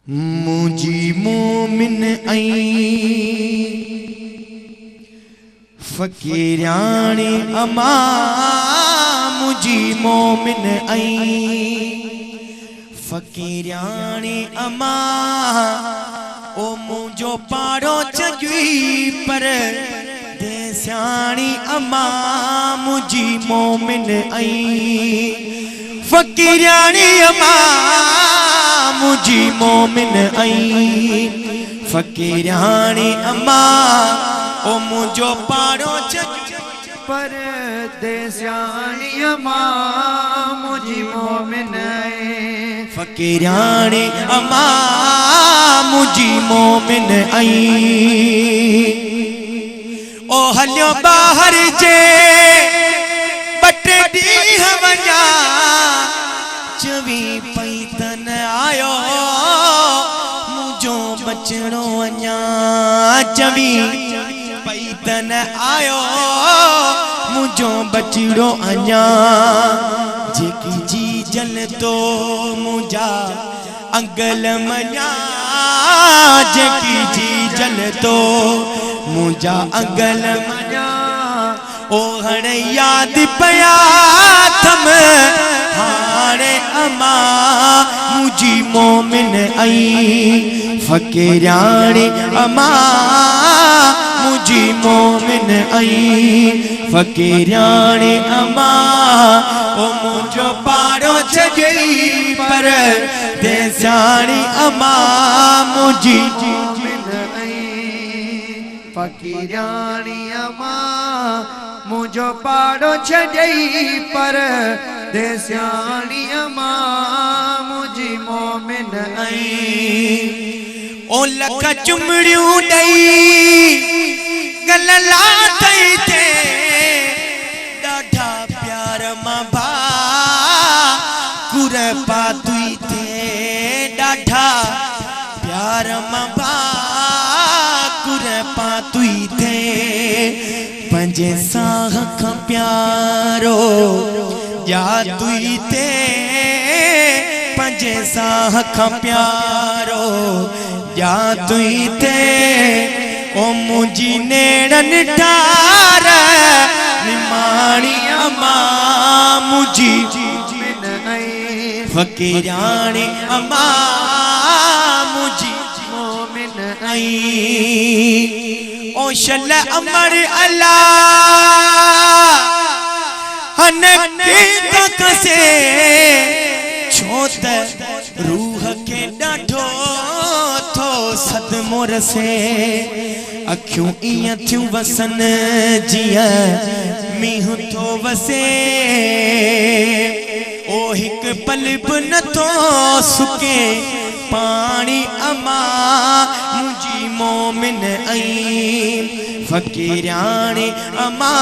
मुझी मोमिन आई फकीरानी अमा मुझी मोमिन आई फकीरानी अमा ओ मुझो पाड़ो चगी पर देसानी अमा मुझी मोमिन आई फकीरानी अमा मुझी मोमिन आई फकीरानी अम्मा ओ मुझो पाड़ो पर देसानी अम्मा मुझी मोमिन आई फकीरानी अम्मा मुझी मोमिन आई ओ हलियो बाहर जे बटे दी वञा चवी पैतन आयो मुझो बचड़ो अञा चवी पैतन आयो मुझो बचड़ो अञा जेकी जी जल तो मुझा अंगल मञा जेकी जी जल तो मुझा अंगल मञा ओ हणे याद पया थम हारे अमा मुझी मोमिन आई फकीरानी अमा मुझी मोमिन आई फकीरानी अमा ओ मुझो पाड़ो चगी पर देसानी अमा मुझी मोमिन आई फकीरानी अमा मुझो पाड़ो छई पर देसानी अमा मुझी मोमिन आई ओ लख चुमड़ियों दई गलला तई थे डाढा प्यार मां भा कुर पातुई थे डाढा प्यार मां भा कुर पातुई थे पंजे साह का प्यारो या तुई ते पंजे साह का प्यारो या तुई ते ओ मुझी नेड़न ठार निमाणी अमा मुझी मोमिन आई फकीरानी अमा मुझी मोमिन आई ओ शल अमर अला हनके तक से छोत रूह के डाढो थो सदमो रसे अखियूं इयां थियूं वसन जिया मींहुं थो वसे ओ हिक पल बि नथो सुके पानी अमा मुझी मोमिन आई फकीरानी अमा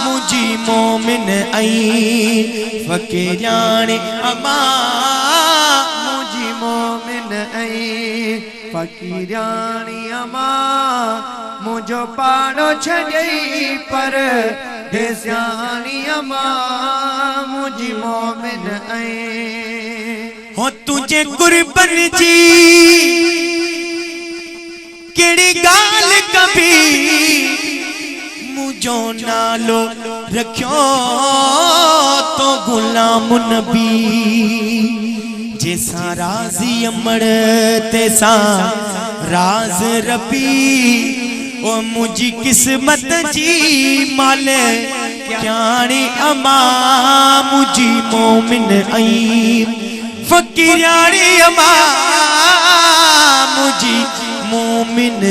मुझी मोमिन आई फकीरानी अमा मुझी मोमिन आई फकीरानी अमा मुझो पाड़ो छई पर देसानी अमा मुझी मोमिन आई हो तुझे कुर्बन जी केड़ी गाल कभी मुझो नालो रखियो तो गुलाम नबी जैसा राजी अमर तैसा राज रबी ओ मुझी किस्मत जी माले क्याणी अमा मुझी मोमिन आई फकीरानी अमा मुझी मोमिन